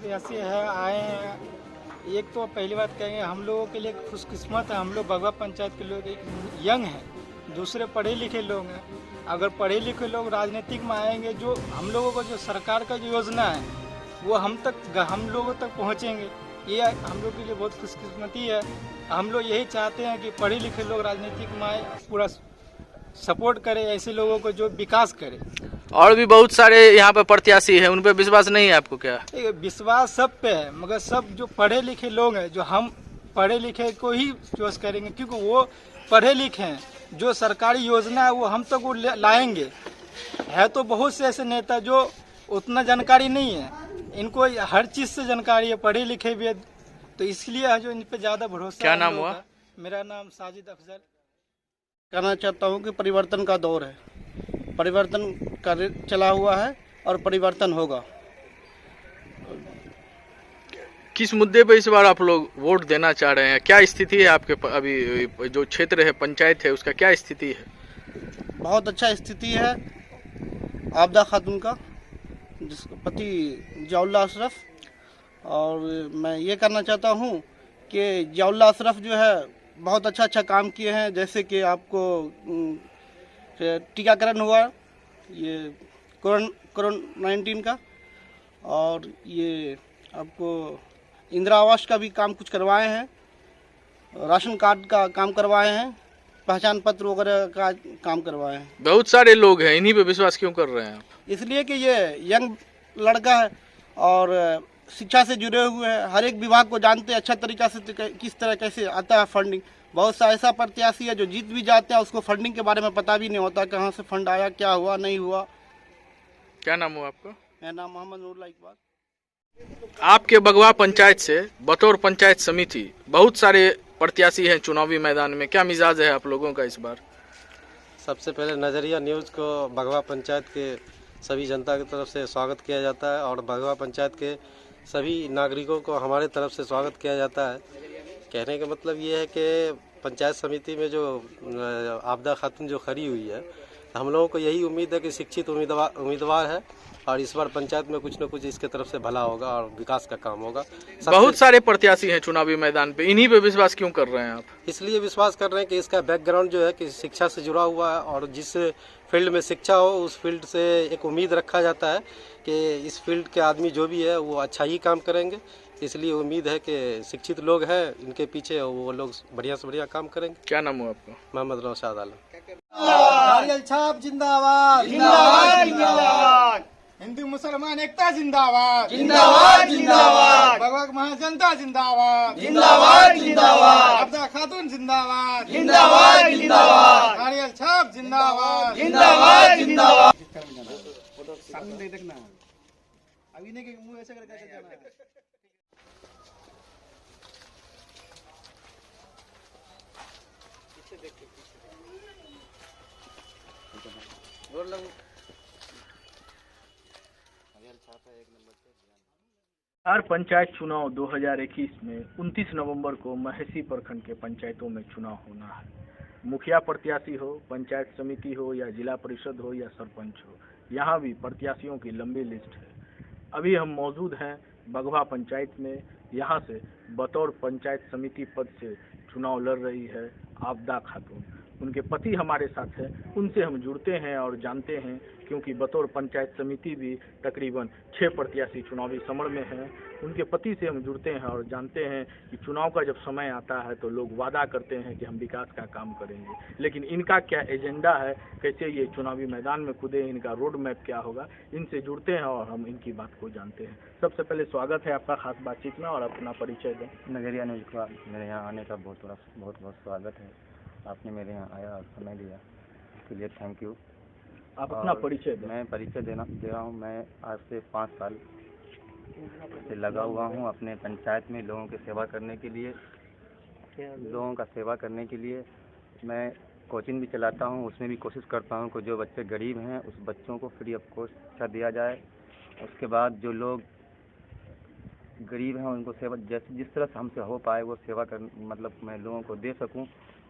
प्रत्याशी है आए हैं। एक तो पहली बात कहेंगे हम लोगों के लिए खुशकिस्मत है, हम लोग भगवा पंचायत के लोग एक यंग हैं, दूसरे पढ़े लिखे लोग हैं। अगर पढ़े लिखे लोग राजनीतिक में आएंगे, जो हम लोगों को जो सरकार का जो योजना है वो हम लोगों तक पहुंचेंगे। ये हम लोग के लिए बहुत खुशकिस्मती है। हम लोग यही चाहते हैं कि पढ़े लिखे लोग राजनीतिक में आए, पूरा सपोर्ट करें ऐसे लोगों को जो विकास करे। और भी बहुत सारे यहाँ पे प्रत्याशी हैं, उन पे विश्वास नहीं है आपको क्या? विश्वास सब पे है, मगर सब जो पढ़े लिखे लोग हैं, जो हम पढ़े लिखे को ही चॉइस करेंगे, क्योंकि वो पढ़े लिखे हैं। जो सरकारी योजना है वो हम तक वो लाएंगे। है तो बहुत से ऐसे नेता जो उतना जानकारी नहीं है, इनको हर चीज से जानकारी है, पढ़े लिखे भी है, तो इसलिए जो इन पे ज्यादा भरोसा। क्या नाम हुआ? मेरा नाम साजिद अफजल। कहना चाहता हूँ कि परिवर्तन का दौर है, परिवर्तन का चला हुआ है और परिवर्तन होगा। किस मुद्दे पे इस बार आप लोग वोट देना चाह रहे हैं? क्या स्थिति है आपके अभी जो क्षेत्र है, पंचायत है, उसका क्या स्थिति है? बहुत अच्छा स्थिति है आबदा खातून का, जिसका पति जियाउल्लाह अशरफ। और मैं ये करना चाहता हूँ कि जियाउल्लाह अशरफ जो है बहुत अच्छा काम किए हैं। जैसे कि आपको टीकाकरण हुआ ये कोरोना 19 का, और ये आपको इंदिरा आवास का भी काम कुछ करवाए हैं, राशन कार्ड का काम करवाए हैं, पहचान पत्र वगैरह का काम करवाए हैं। बहुत सारे लोग हैं, इन्हीं पे विश्वास क्यों कर रहे हैं आप? इसलिए कि ये यंग लड़का है और शिक्षा से जुड़े हुए हैं, हर एक विभाग को जानते हैं अच्छा तरीका से, किस तरह कैसे आता है फंडिंग। बहुत सा ऐसा प्रत्याशी है जो जीत भी जाते हैं, उसको फंडिंग के बारे में पता भी नहीं होता, कहाँ से फंड आया, क्या हुआ नहीं हुआ। क्या नाम हुआ आपका? मेरा नाम मोहम्मद नूरुल्लाह इकबाल। आपके बगवा पंचायत से बतौर पंचायत समिति बहुत सारे प्रत्याशी हैं चुनावी मैदान में, क्या मिजाज है आप लोगों का इस बार? सबसे पहले नज़रिया न्यूज़ को बगवा पंचायत के सभी जनता की तरफ से स्वागत किया जाता है, और बगवा पंचायत के सभी नागरिकों को हमारे तरफ से स्वागत किया जाता है। कहने का मतलब ये है कि पंचायत समिति में जो आबदा खातून जो खड़ी हुई है, हम लोगों को यही उम्मीद है कि शिक्षित उम्मीदवार है, और इस बार पंचायत में कुछ न कुछ इसके तरफ से भला होगा और विकास का काम होगा। बहुत सारे प्रत्याशी हैं चुनावी मैदान पे, इन्हीं पे विश्वास क्यों कर रहे हैं आप? इसलिए विश्वास कर रहे हैं कि इसका बैकग्राउंड जो है कि शिक्षा से जुड़ा हुआ है, और जिस फील्ड में शिक्षा हो उस फील्ड से एक उम्मीद रखा जाता है कि इस फील्ड के आदमी जो भी है वो अच्छा ही काम करेंगे। इसलिए उम्मीद है कि शिक्षित लोग हैं इनके पीछे, वो लोग बढ़िया से बढ़िया काम करेंगे। क्या नाम हुआ आपका? मोहम्मद नौशाद आलम। नारियल छाप जिंदाबाद, जिंदाबाद जिंदाबाद। हिंदू मुसलमान एकता जिंदाबाद, जिंदाबाद जिंदाबाद। भगवा महाजनता जिंदाबाद, जिंदाबाद जिंदाबाद। आबदा खातून जिंदाबाद, जिंदाबाद जिंदाबाद। नारियल छाप जिंदाबाद, जिंदाबाद जिंदाबाद। सामने देखना, अभी नहीं कि मुंह ऐसे करके जाना है। बिहार पंचायत चुनाव 2021 में 29 नवंबर को महेसी प्रखंड के पंचायतों में चुनाव होना है। मुखिया प्रत्याशी हो, पंचायत समिति हो, या जिला परिषद हो, या सरपंच हो, यहाँ भी प्रत्याशियों की लंबी लिस्ट है। अभी हम मौजूद हैं बगवा पंचायत में। यहाँ से बतौर पंचायत समिति पद से चुनाव लड़ रही है आबदा खातून। उनके पति हमारे साथ हैं, उनसे हम जुड़ते हैं और जानते हैं, क्योंकि बतौर पंचायत समिति भी तकरीबन 6 प्रत्याशी चुनावी समर में हैं। उनके पति से हम जुड़ते हैं और जानते हैं कि चुनाव का जब समय आता है तो लोग वादा करते हैं कि हम विकास का काम करेंगे, लेकिन इनका क्या एजेंडा है, कैसे ये चुनावी मैदान में कूदे, इनका रोड मैप क्या होगा, इनसे जुड़ते हैं और हम इनकी बात को जानते हैं। सबसे पहले स्वागत है आपका खास बातचीत में, और अपना परिचय दें। नज़रिया न्यूज़ का मेरे यहाँ आने का बहुत बहुत स्वागत है। आपने मेरे यहाँ आया और समय दिया, इसके लिए थैंक यू। आप अपना परिचय दें। मैं परिचय दे रहा हूँ। मैं आज से 5 साल से लगा हुआ हूँ अपने पंचायत में लोगों की सेवा करने के लिए। मैं कोचिंग भी चलाता हूँ, उसमें भी कोशिश करता हूँ कि जो बच्चे गरीब हैं उस बच्चों को फ्री ऑफ कॉस्ट शिक्षा दिया जाए। उसके बाद जो लोग गरीब हैं उनको सेवा जैसे जिस तरह से हमसे हो पाए वो सेवा कर मैं लोगों को दे सकूं।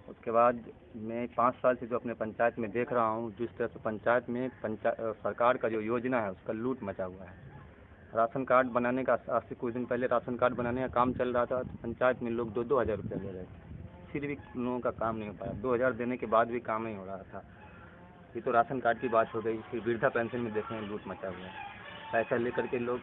उसके बाद मैं 5 साल से जो अपने पंचायत में देख रहा हूं, जिस तरह से पंचायत में सरकार का जो योजना है उसका लूट मचा हुआ है, राशन कार्ड बनाने का आज से कुछ दिन पहले राशन कार्ड बनाने का काम चल रहा था, तो पंचायत में लोग 2-2 हज़ार रुपये ले रहे थे, फिर भी लोगों का काम नहीं हो पाया। 2 हज़ार देने के बाद भी काम नहीं हो रहा था। ये तो राशन कार्ड की बात हो गई। फिर वृद्धा पेंशन में देखें लूट मचा हुआ है, पैसा लेकर के लोग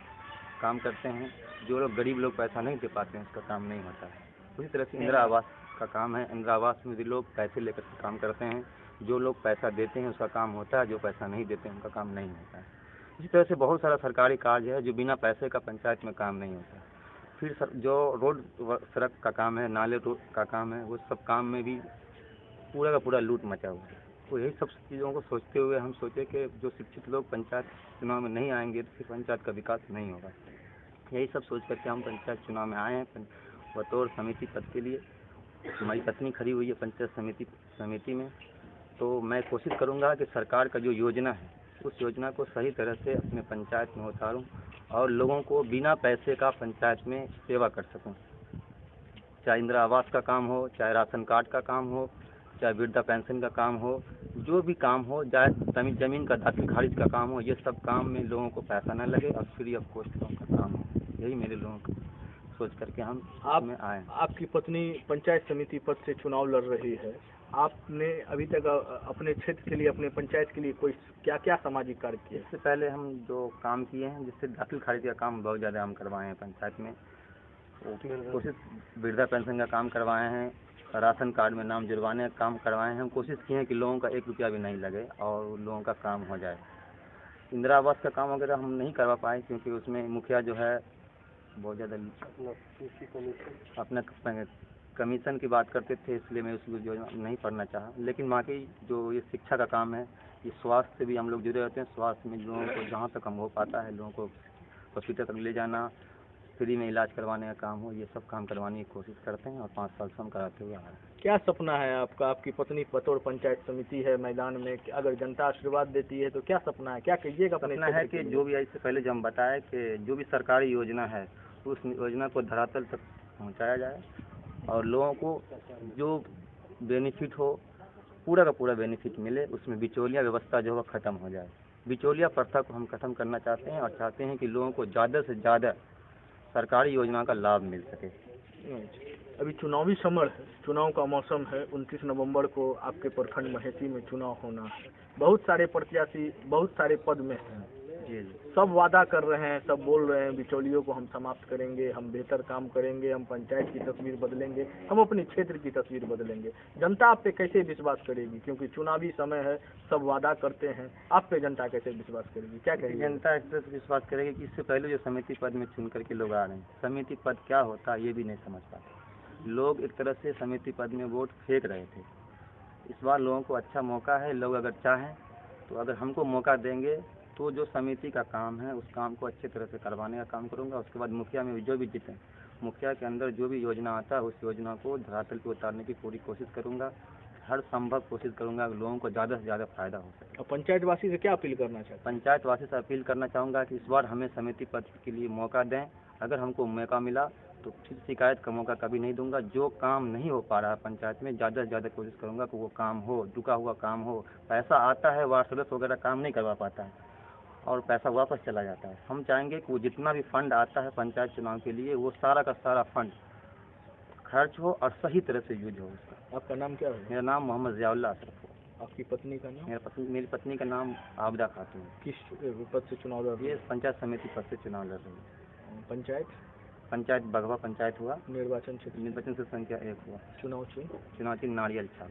काम करते हैं, जो लोग गरीब लोग पैसा नहीं दे पाते हैं उसका काम नहीं होता है। उसी तरह से इंदिरा आवास का काम है, इंदिरा आवास में भी लोग पैसे लेकर के काम करते हैं, जो लोग पैसा देते हैं उसका काम होता है, जो पैसा नहीं देते हैं उनका काम नहीं होता है। इसी तरह से बहुत सारा सरकारी कार्य है जो बिना पैसे का पंचायत में काम नहीं होता। फिर जो रोड सड़क का काम है, नाले रोड का काम है, वो सब काम में भी पूरा का पूरा लूट मचा हुआ है। तो यही सब चीज़ों को सोचते हुए हम सोचे कि जो शिक्षित लोग पंचायत चुनाव में नहीं आएंगे तो फिर पंचायत का विकास नहीं होगा। यही सब सोच करके हम पंचायत चुनाव में आए हैं बतौर समिति पद के लिए। हमारी पत्नी खड़ी हुई है पंचायत समिति में, तो मैं कोशिश करूँगा कि सरकार का जो योजना है उस योजना को सही तरह से अपने पंचायत में उतारूं और लोगों को बिना पैसे का पंचायत में सेवा कर सकूं। चाहे इंदिरा आवास का काम हो, चाहे राशन कार्ड का काम हो, चाहे वृद्धा पेंशन का काम हो, जो भी काम हो, चाहे ज़मीन का दाखिल खारिज का काम हो, ये सब काम में लोगों को पैसा न लगे और फ्री ऑफ कॉस्ट का काम हो। यही मेरे लोगों को सोच करके हम में आए। आपकी पत्नी पंचायत समिति पद से चुनाव लड़ रही है, आपने अभी तक अपने क्षेत्र के लिए, अपने पंचायत के लिए कोई क्या क्या सामाजिक कार्य किए? इससे पहले हम जो काम किए हैं, जिससे दाखिल खारिज का काम बहुत ज़्यादा हम करवाए हैं पंचायत में। कोशिश वृद्धा पेंशन का काम करवाए हैं, राशन कार्ड में नाम जुड़वाने का काम करवाए हैं। हम कोशिश किए हैं कि लोगों का 1 रुपया भी नहीं लगे और लोगों का काम हो जाए। इंदिरा आवास का काम वगैरह हम नहीं करवा पाए क्योंकि उसमें मुखिया जो है बहुत ज़्यादा अपना कमीशन की बात करते थे, इसलिए मैं उसको योजना नहीं पढ़ना चाहा। लेकिन बाकी जो ये शिक्षा का काम है, ये स्वास्थ्य से भी हम लोग जुड़े रहते हैं। स्वास्थ्य में लोगों को जहाँ तक हम हो पाता है, लोगों को हॉस्पिटल तक ले जाना, फ्री में इलाज करवाने का काम हो, ये सब काम करवाने की कोशिश करते हैं और 5 साल से हम कराते हुए आ रहे हैं। क्या सपना है आपका? आपकी पत्नी बतौर पंचायत समिति है मैदान में, अगर जनता आशीर्वाद देती है तो क्या सपना है, क्या कहिएगा? सपना है कि जो भी इससे पहले जो हम बताए कि जो भी सरकारी योजना है उस योजना को धरातल तक पहुँचाया जाए और लोगों को जो बेनिफिट हो पूरा का पूरा बेनिफिट मिले। उसमें बिचौलिया व्यवस्था जो है ख़त्म हो जाए। बिचौलिया प्रथा को हम ख़त्म करना चाहते हैं और चाहते हैं कि लोगों को ज़्यादा से ज़्यादा सरकारी योजना का लाभ मिल सके। अभी चुनावी समय है, चुनाव का मौसम है। 29 नवंबर को आपके प्रखंड महेसी में चुनाव होना है। बहुत सारे प्रत्याशी बहुत सारे पद में हैं। जी, सब वादा कर रहे हैं, सब बोल रहे हैं बिचौलियों को हम समाप्त करेंगे, हम बेहतर काम करेंगे, हम पंचायत की तस्वीर बदलेंगे, हम अपने क्षेत्र की तस्वीर बदलेंगे। जनता आप पे कैसे विश्वास करेगी? क्योंकि चुनावी समय है, सब वादा करते हैं, आप पे जनता कैसे विश्वास करेगी? क्या कहेगी? जनता इस तरह से विश्वास करेगी कि इससे पहले जो समिति पद में चुन करके लोग आ रहे हैं, समिति पद क्या होता है ये भी नहीं समझ पाते। लोग एक तरह से समिति पद में वोट फेंक रहे थे। इस बार लोगों को अच्छा मौका है। लोग अगर चाहें तो अगर हमको मौका देंगे तो जो समिति का काम है उस काम को अच्छे तरह से करवाने का काम करूंगा। उसके बाद मुखिया में जो भी जीतें, मुखिया के अंदर जो भी योजना आता है उस योजना को धरातल पे उतारने की पूरी कोशिश करूंगा। हर संभव कोशिश करूंगा कि लोगों को ज़्यादा से ज़्यादा फायदा हो सके। और पंचायतवासी से क्या अपील करना चाहते हैं? पंचायतवासी से अपील करना चाहूँगा कि इस बार हमें समिति पद के लिए मौका दें। अगर हमको मौका मिला तो फिर शिकायत का मौका कभी नहीं दूंगा। जो काम नहीं हो पा रहा है पंचायत में, ज़्यादा से ज़्यादा कोशिश करूंगा कि वो काम हो, रुका हुआ काम हो। पैसा आता है, वार्ड सदस्य वगैरह काम नहीं करवा पाता है और पैसा वापस चला जाता है। हम चाहेंगे कि वो जितना भी फंड आता है पंचायत चुनाव के लिए, वो सारा का सारा फंड खर्च हो और सही तरह से यूज हो उसका। आपका नाम क्या है? मेरा नाम मोहम्मद ज़ियाउल्लाह अशरफ हो। आपकी पत्नी का नाम? मेरी पत्नी का नाम आबदा खातून। किस पद से चुनाव लड़ रही ये है? पंचायत समिति पद से चुनाव लड़ रही है। पंचायत बगवा पंचायत हुआ। निर्वाचन क्षेत्र संख्या 1 हुआ। चुनाव चिन्ह नारियल छाप।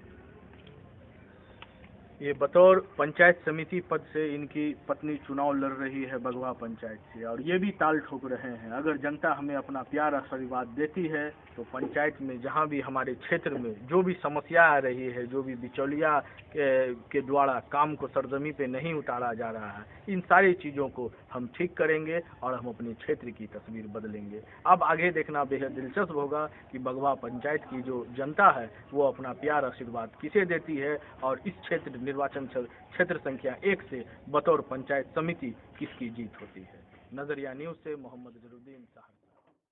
ये बतौर पंचायत समिति पद से इनकी पत्नी चुनाव लड़ रही है बगवा पंचायत से, और ये भी ताल ठोक रहे हैं अगर जनता हमें अपना प्यार आशीर्वाद देती है तो पंचायत में जहाँ भी हमारे क्षेत्र में जो भी समस्या आ रही है, जो भी बिचौलिया के द्वारा काम को सरजमी पे नहीं उतारा जा रहा है, इन सारी चीज़ों को हम ठीक करेंगे और हम अपने क्षेत्र की तस्वीर बदलेंगे। अब आगे देखना बेहद दिलचस्प होगा कि बगवा पंचायत की जो जनता है वो अपना प्यार आशीर्वाद किसे देती है और इस क्षेत्र निर्वाचन क्षेत्र संख्या 1 से बतौर पंचायत समिति किसकी जीत होती है। नजरिया न्यूज़ से मोहम्मद जरूद्दीन साहब।